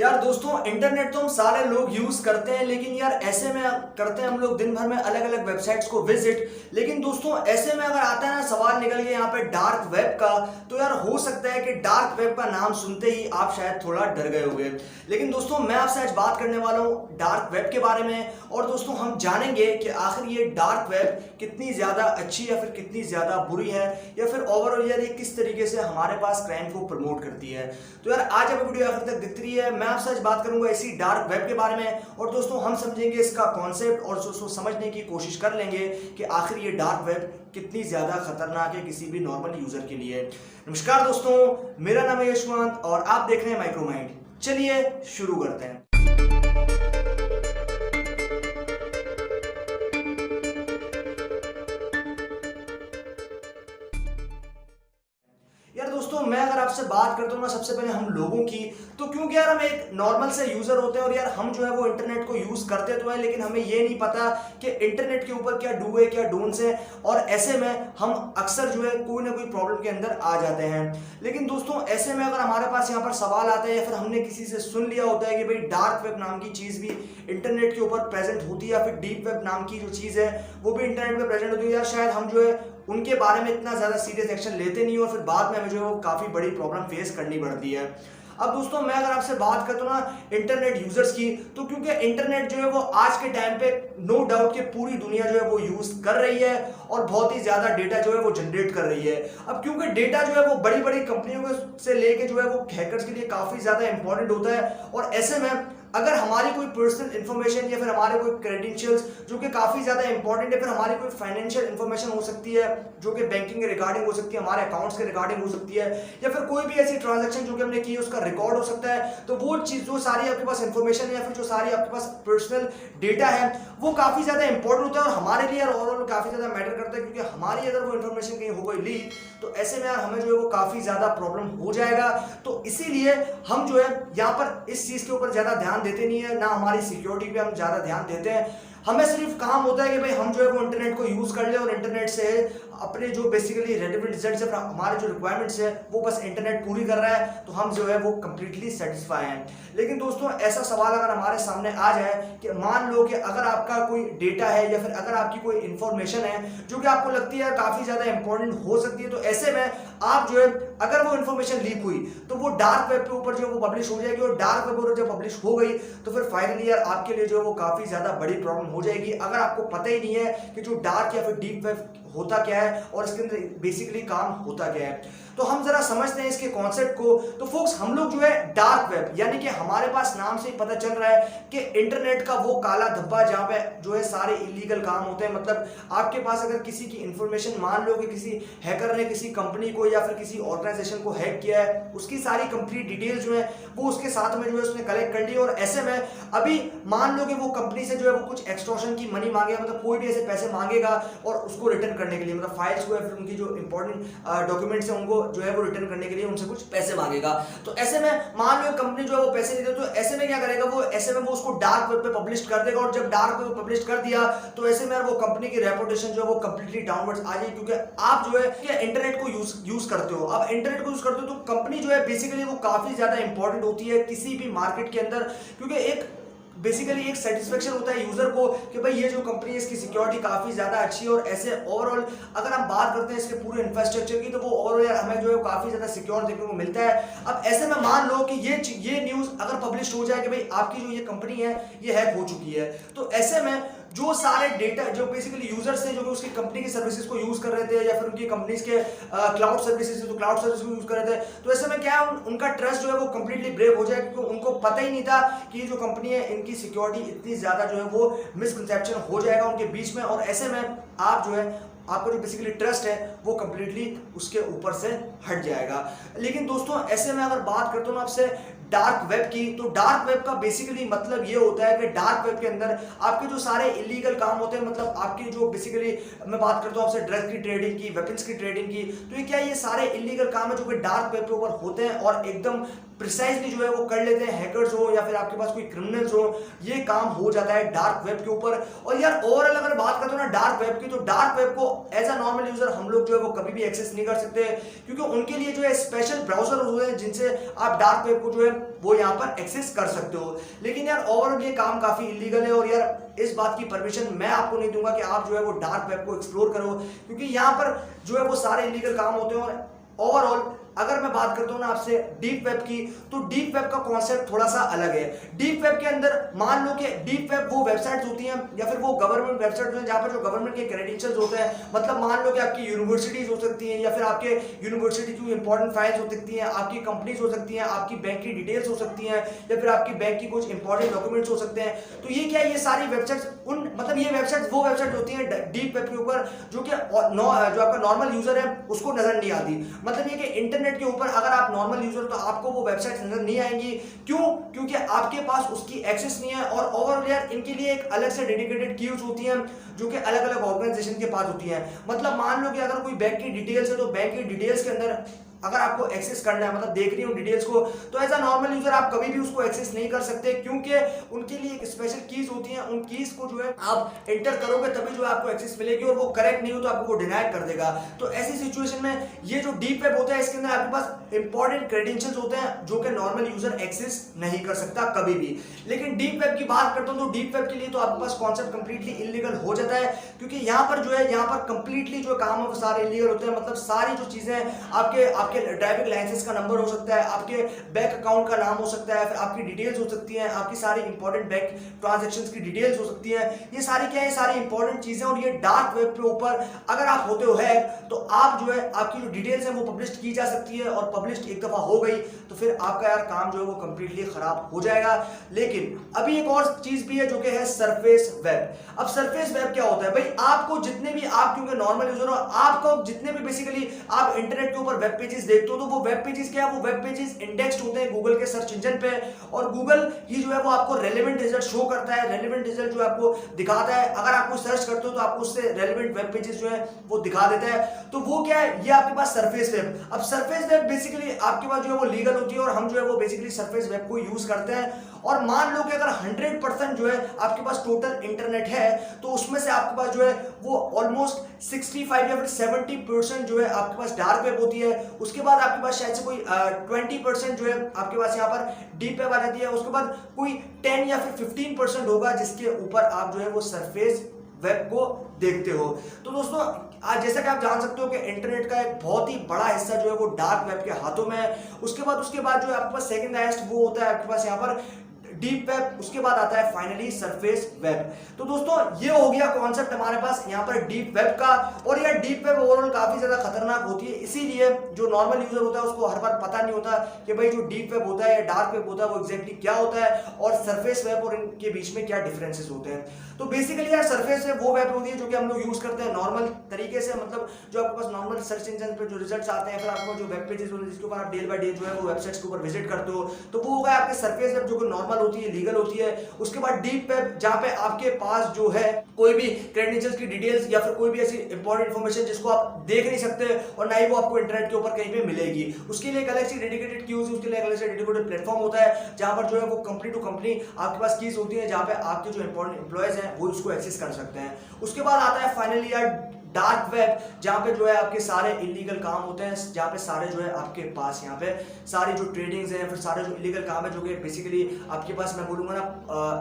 यार दोस्तों, इंटरनेट तो हम सारे लोग यूज करते हैं, लेकिन यार ऐसे में करते हैं हम लोग दिन भर में अलग अलग वेबसाइट्स को विजिट। लेकिन दोस्तों ऐसे में अगर आता है ना सवाल निकल के यहाँ पे डार्क वेब का, तो यार हो सकता है कि डार्क वेब का नाम सुनते ही आप शायद थोड़ा डर गए होंगे। लेकिन दोस्तों मैं आपसे आज बात करने वाला हूँ डार्क वेब के बारे में। और दोस्तों हम जानेंगे कि आखिर ये डार्क वेब कितनी ज्यादा अच्छी या फिर कितनी ज्यादा बुरी है, या फिर ओवरऑल यार ये किस तरीके से हमारे पास क्राइम को प्रमोट करती है। तो यार आज आप वीडियो आखिर तक देखती रही है। मैं आपसे आज बात करूंगा इसी डार्क वेब के बारे में, और दोस्तों हम समझेंगे इसका कॉन्सेप्ट और दोस्तों समझने की कोशिश कर लेंगे कि आखिर ये डार्क वेब कितनी ज्यादा खतरनाक है किसी भी नॉर्मल यूजर के लिए। नमस्कार दोस्तों, मेरा नाम है यशवंत और आप देख रहे हैं माइक्रोमाइंड। चलिए शुरू करते हैं। यार दोस्तों मैं अगर आपसे बात करता हूँ ना सबसे पहले हम लोगों की, तो क्योंकि यार हम एक नॉर्मल से यूजर होते हैं और यार हम जो है वो इंटरनेट को यूज करते तो है, लेकिन हमें ये नहीं पता कि इंटरनेट के ऊपर क्या डू है क्या डोंट्स है, और ऐसे में हम अक्सर जो है कोई ना कोई प्रॉब्लम के अंदर आ जाते हैं। लेकिन दोस्तों ऐसे में अगर हमारे पास यहाँ पर सवाल आता है या फिर हमने किसी से सुन लिया होता है कि भाई डार्क वेब नाम की चीज भी इंटरनेट के ऊपर प्रेजेंट होती है, या फिर डीप वेब नाम की जो चीज है वो भी इंटरनेट पे प्रेजेंट होती है, यार शायद हम जो है उनके बारे में इतना ज्यादा सीरियस एक्शन लेते नहीं, और फिर बाद में हमें जो है वो काफी बड़ी प्रॉब्लम फेस करनी पड़ती है। अब दोस्तों मैं अगर आपसे बात करता हूँ ना इंटरनेट यूजर्स की, तो क्योंकि इंटरनेट जो है वो आज के टाइम पे नो डाउट कि पूरी दुनिया जो है वो यूज कर रही है और बहुत ही ज्यादा डेटा जो है वो जनरेट कर रही है। अब क्योंकि डेटा जो है वो बड़ी बड़ी कंपनियों से लेके जो है वो हैकर्स के लिए काफी ज्यादा इंपॉर्टेंट होता है, और ऐसे में अगर हमारी कोई पर्सनल इंफॉर्मेशन या फिर हमारे कोई क्रेडेंशियल्स जो कि काफी ज्यादा इंपॉर्टेंट है, फिर हमारी कोई फाइनेंशियल इंफॉर्मेशन हो सकती है जो कि बैंकिंग के रिगार्डिंग हो सकती है, हमारे अकाउंट्स के रिगार्डिंग हो सकती है, या फिर कोई भी ऐसी ट्रांजैक्शन जो कि हमने की है उसका रिकॉर्ड हो सकता है, तो वो चीज जो सारी आपके पास इंफॉर्मेशन है या फिर जो सारी आपके पास पर्सनल डेटा है वो काफी ज्यादा इंपॉर्टेंट होता है और हमारे लिए ओवरऑल काफी ज्यादा मैटर करता है, क्योंकि हमारी अगर वो इंफॉर्मेशन कहीं हो गई लीक तो ऐसे में यार हमें जो है वो काफी ज्यादा प्रॉब्लम हो जाएगा। तो इसीलिए हम जो है यहाँ पर इस चीज के ऊपर ज्यादा ध्यान देते नहीं है, ना हमारी सिक्योरिटी पे हम ज्यादा ध्यान देते हैं। हमें सिर्फ काम होता है कि भाई हम जो है वो इंटरनेट को यूज कर ले और इंटरनेट से अपने जो बेसिकली रेलेवेंट रिजल्ट्स है, हमारे जो रिक्वायरमेंट्स है वो बस इंटरनेट पूरी कर रहा है, तो हम जो है वो कंप्लीटली सेटिस्फाई हैं। लेकिन दोस्तों ऐसा सवाल अगर हमारे सामने आ जाए कि मान लो कि अगर आपका कोई डेटा है या फिर अगर आपकी कोई इंफॉर्मेशन है जो कि आपको लगती है काफी ज्यादा इंपॉर्टेंट हो सकती है, तो ऐसे में आप जो है अगर वो इंफॉर्मेशन लीक हुई तो वो डार्क वेब के ऊपर जो वो पब्लिश हो जाएगी, और डार्क वेब पर जब पब्लिश हो गई तो फिर फाइनली यार आपके लिए जो है वो काफी ज्यादा बड़ी प्रॉब्लम हो जाएगी, अगर आपको पता ही नहीं है कि जो डार्क या फिर डीप वेब होता क्या है और इसके अंदर बेसिकली काम होता क्या है। तो हम जरा समझते हैं इसके कॉन्सेप्ट को। तो फोक्स हम लोग जो है डार्क वेब यानी कि हमारे पास नाम से ही पता चल रहा है कि इंटरनेट का वो काला धब्बा जहां पे जो है सारे इलीगल काम होते हैं। मतलब आपके पास अगर किसी की इंफॉर्मेशन, मान लो कि किसी हैकर ने किसी कंपनी को या फिर किसी ऑर्गेनाइजेशन को हैक किया है, उसकी सारी कंप्लीट डिटेल्स जो है वो उसके साथ में जो है उसने कलेक्ट कर ली, और ऐसे में अभी मान लो कि वो कंपनी से जो है वो कुछ एक्सटॉर्शन की मनी मांगेगा, मतलब कोई भी ऐसे पैसे मांगेगा और उसको रिटर्न करने के लिए, मतलब फाइल्स को या फिर उनकी जो इंपॉर्टेंट डॉक्यूमेंट्स है उनको जो है वो रिटर्न करने के लिए उनसे कुछ पैसे मांगेगा। तो ऐसे में मान लो कंपनी जो है वो पैसे नहीं दे, तो ऐसे में क्या करेगा वो, ऐसे में वो उसको डार्क वेब पे पब्लिश कर देगा, और जब डार्क वेब पे पब्लिश कर दिया तो ऐसे में वो कंपनी की रेपुटेशन जो है वो कंप्लीटली डाउनवर्ड्स आ जाएगी, क्योंकि आप जो है इंटरनेट को यूज करते हो। अब इंटरनेट को यूज करते हो तो कंपनी जो है बेसिकली वो काफी ज्यादा इंपॉर्टेंट होती है किसी भी मार्केट के अंदर, क्योंकि एक बेसिकली एक सेटिस्फेक्शन होता है यूजर को कि भाई ये जो कंपनी है इसकी सिक्योरिटी काफी ज्यादा अच्छी है, और ऐसे ओवरऑल अगर हम बात करते हैं इसके पूरे इंफ्रास्ट्रक्चर की तो वो ओवरऑल हमें जो है काफी ज्यादा सिक्योर देखने को मिलता है। अब ऐसे में मान लो कि ये न्यूज अगर पब्लिश हो जाए कि भाई आपकी जो ये कंपनी है ये हैक हो चुकी है, तो ऐसे में जो सारे डेटा जो बेसिकली यूजर्स थे जो कि उसकी कंपनी की सर्विसेज को यूज कर रहे थे या फिर उनकी कंपनीज के क्लाउड सर्विसेज तो क्लाउड सर्विस को यूज कर रहे थे, तो ऐसे में क्या है उनका ट्रस्ट जो है वो कंप्लीटली ब्रेक हो जाए, क्योंकि उनको पता ही नहीं था कि ये जो कंपनी है इनकी सिक्योरिटी इतनी ज्यादा जो है वो मिसकंसेप्शन हो जाएगा उनके बीच में, और ऐसे में आप जो है आपका जो बेसिकली ट्रस्ट है वो कंप्लीटली उसके ऊपर से हट जाएगा। लेकिन दोस्तों ऐसे में अगर बात करता हूँ आपसे डार्क वेब की, तो डार्क वेब का बेसिकली मतलब ये होता है कि डार्क वेब के अंदर आपके जो सारे इलीगल काम होते हैं, मतलब आपकी जो बेसिकली मैं बात करता हूँ आपसे ड्रग्स की ट्रेडिंग की, वेपन्स की ट्रेडिंग की, तो ये क्या ये सारे इलीगल काम है जो कि डार्क वेब के ऊपर होते हैं और एकदम प्रिसाइजली जो है वो कर लेते हैं, हैकर्स हो या फिर आपके पास कोई क्रिमिनल्स हो, ये काम हो जाता है डार्क वेब के ऊपर। और यार ओवरऑल अगर बात करते हो ना डार्क वेब की, तो डार्क वेब को एज अ नॉर्मल यूजर हम लोग जो है वो कभी भी एक्सेस नहीं कर सकते, क्योंकि उनके लिए जो है स्पेशल ब्राउजर होते हैं जिनसे आप डार्क वेब को जो है वो यहाँ पर एक्सेस कर सकते हो। लेकिन यार ओवरऑल ये काम काफी इलीगल है और यार इस बात की परमिशन मैं आपको नहीं दूंगा कि आप जो है वो डार्क वेब को एक्सप्लोर करो, क्योंकि यहाँ पर जो है वो सारे इलीगल काम होते हैं। और ओवरऑल अगर मैं बात करता हूँ ना आपसे डीप वेब की, तो डीप वेब का कॉन्सेप्ट थोड़ा सा अलग है। डीप वेब के अंदर मान लो कि डीप वेब वो वेबसाइट्स होती हैं या फिर वो गवर्नमेंट वेबसाइट होती हैं जहाँ पर जो गवर्नमेंट के क्रेडेंशियल्स होते हैं, मतलब मान लो कि आपकी यूनिवर्सिटीज हो सकती हैं या फिर आपके यूनिवर्सिटी की इंपॉर्टेंट फाइल्स हो सकती हैं, आपकी कंपनीज हो सकती हैं, आपकी बैंक की डिटेल्स हो सकती हैं या फिर आपकी बैंक की कुछ इंपॉर्टेंट डॉक्यूमेंट्स हो सकते हैं। तो ये क्या है, ये सारी वेबसाइट्स मतलब ये वेबसाइट्स वो वेबसाइट होती हैं डीप वेब के ऊपर जो कि जो आपका नॉर्मल यूजर है उसको नजर नहीं आती। मतलब ये कि इंटरनेट के ऊपर अगर आप नॉर्मल यूजर तो आपको वो वेबसाइट नजर नहीं आएंगी। क्यों? क्योंकि आपके पास उसकी एक्सेस नहीं है। और ओवरऑल यार इनके लिए एक अलग से डेडिकेटेड कीज होती हैं जो कि अलग अलग ऑर्गेनाइजेशन के पास होती हैं। मतलब मान लो कि अगर कोई बैंक की डिटेल्स है तो बैंक की डिटेल्स के अंदर अगर आपको एक्सेस करना है, मतलब देख रही हो डिटेल्स को, तो एज अ नॉर्मल यूजर आप कभी भी उसको एक्सेस नहीं कर सकते, क्योंकि उनके लिए एक स्पेशल कीज होती हैं। उन कीज को जो है आप एंटर करोगे तभी जो है आपको एक्सेस मिलेगी, और वो करेक्ट नहीं हो तो आपको वो डिनाई कर देगा। तो ऐसी सिचुएशन में ये जो डीप वेब होता है इसके अंदर आपके पास इंपॉर्टेंट क्रेडेंशियल्स होते हैं जो कि नॉर्मल यूजर एक्सेस नहीं कर सकता कभी भी। लेकिन डीप वेब की बात करता हूं तो डीप वेब के लिए तो आपके पास कॉन्सेप्ट कंप्लीटली इलीगल हो जाता है, क्योंकि यहाँ पर जो है यहाँ पर कंप्लीटली जो काम है वो सारे इलीगल होते हैं। मतलब सारी जो चीजें आपके ड्राइविंग लाइसेंस का नंबर हो सकता है, आपके बैंक अकाउंट का नाम हो सकता है, फिर आपकी डिटेल्स हो सकती हैं, आपकी सारी इंपॉर्टेंट बैंक ट्रांजैक्शंस की डिटेल्स हो सकती हैं। ये सारी क्या है, सारी इंपॉर्टेंट चीजें। और ये डार्क वेब के ऊपर अगर आप होते हो हैक तो आप जो है आपकी जो डिटेल्स है वो पब्लिश की जा सकती है, और पब्लिश एक दफा हो गई तो फिर आपका यार काम जो है वो कंप्लीटली खराब हो जाएगा। लेकिन अभी एक और चीज भी है जो कि है सरफेस वेब। अब सरफेस वेब क्या होता है भाई, आपको जितने भी आप क्योंकि नॉर्मल यूजर हो, आपको जितने भी बेसिकली आप इंटरनेट के ऊपर वेब पेजेस देखते हो तो वो वेब पेजेस क्या है, वो वेब पेजेस इंडेक्स्ड होते हैं गूगल के सर्च इंजन पे, और गूगल ही जो है वो आपको रेलेवेंट रिजल्ट शो करता है। रेलेवेंट रिजल्ट जो आपको दिखाता है, अगर आपको सर्च करते हो तो आपको उससे रेलेवेंट वेब पेजेस जो है वो दिखा देता है। तो वो क्या है, ये आपके पास सरफेस वेब। अब सरफेस वेब बेसिकली आपके पास जो है वो लीगल होती है, और हम जो है वो बेसिकली सरफेस वेब को यूज करते हैं। और मान लो कि अगर 100% जो है आपके पास टोटल इंटरनेट है तो उसमें से आपके पास जो है वो ऑलमोस्ट 65 या फिर 70% जो है आपके पास डार्क वेब होती है। उसके बाद आपके पास शायद से कोई 20% जो है आपके पास यहाँ पर डीप वेब आ जाती है। उसके बाद कोई 10 या फिर 15% होगा जिसके ऊपर आप जो है वो सरफेस वेब को देखते हो। तो दोस्तों आज जैसा कि आप जान सकते हो कि इंटरनेट का एक बहुत ही बड़ा हिस्सा जो है वो डार्क वेब के हाथों में है। उसके बाद जो है आपके पास सेकंड हाईएस्ट वो होता है आपके पास यहाँ पर डीप वेब, उसके बाद आता है फाइनली सरफेस वेब। तो दोस्तों ये हो गया कॉन्सेप्ट हमारे पास यहाँ पर डीप वेब का। और यार डीप वेब ओवरऑल काफी ज्यादा खतरनाक होती है, इसीलिए जो नॉर्मल यूजर होता है उसको हर बार पता नहीं होता कि भाई जो डीप वेब होता है या डार्क वेब होता है वो एग्जैक्टली क्या होता है, और सरफेस वेब और इनके बीच में क्या डिफरेंसेस होते हैं। तो बेसिकली यार सरफेस वेब वो वेब होती है जो कि हम लोग यूज करते हैं नॉर्मल तरीके से, मतलब जो आपके पास नॉर्मल सर्च इंजन पे जो रिजल्ट्स आते हैं, फिर आपको जो वेब पेजेस होते हैं जिसके ऊपर आप डे बाय डे जो है वो वेबसाइट्स के ऊपर विजिट करते हो, तो वो होगा आपके सरफेस वेब जो कि नॉर्मल होती है, लीगल होती है। उसके बाद डीप वेब जहां पे आपके पास जो है कोई भी क्रेडेंशियल्स की डिटेल्स या फिर कोई भी ऐसी इंपॉर्टेंट इंफॉर्मेशन जिसको आप देख नहीं सकते और ना ही वो आपको इंटरनेट के ऊपर कहीं पे मिलेगी, उसके लिए एक अलग से डेडिकेटेड कीज, उसके लिए अलग से डेडिकेटेड प्लेटफॉर्म होता है जहां पर जो है वो कंपनी टू कंपनी आपके पास कीज होती है जहां पे आपके जो इंपॉर्टेंट एम्प्लॉयज हैं वो उसको एक्सेस कर सकते हैं। उसके बाद आता है फाइनली यार डार्क वेब, जहां पे जो है आपके सारे इलीगल काम होते हैं, जहां पे सारे जो है आपके पास यहाँ पे सारी जो ट्रेडिंग्स हैं, फिर सारे जो इलीगल काम है जो कि बेसिकली आपके पास मैं बोलूंगा ना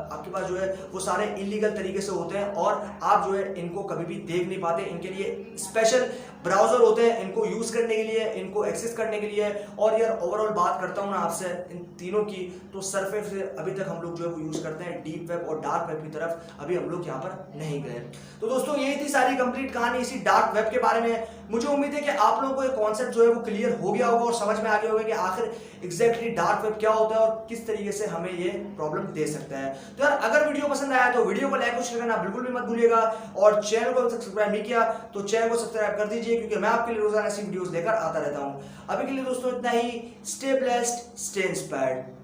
आपके पास जो है वो सारे इलीगल तरीके से होते हैं, और आप जो है इनको कभी भी देख नहीं पाते। इनके लिए स्पेशल ब्राउजर होते हैं इनको यूज करने के लिए, इनको एक्सेस करने के लिए। और यार ओवरऑल बात करता हूँ ना आपसे इन तीनों की, तो सरफेस से अभी तक हम लोग जो है वो यूज करते हैं, डीप वेब और डार्क वेब की तरफ अभी हम लोग यहाँ पर नहीं गए। तो दोस्तों यही थी सारी कंप्लीट कहानी इसी डार्क वेब के बारे में। मुझे उम्मीद है कि आप लोगों को ये कॉन्सेप्ट जो है वो क्लियर हो गया होगा और समझ में आ गया होगा कि आखिर एग्जैक्टली डार्क वेब क्या होता है और किस तरीके से हमें ये प्रॉब्लम दे सकता है। तो यार अगर वीडियो पसंद आया तो वीडियो को लाइक और शेयर करना बिल्कुल भी मत भूलिएगा, और चैनल को सब्सक्राइब नहीं किया तो चैनल को सब्सक्राइब कर दीजिए, क्योंकि मैं आपके लिए रोजाना ऐसी वीडियोस लेकर आता रहता हूँ। अभी के लिए दोस्तों इतना ही। Stay blessed, stay inspired.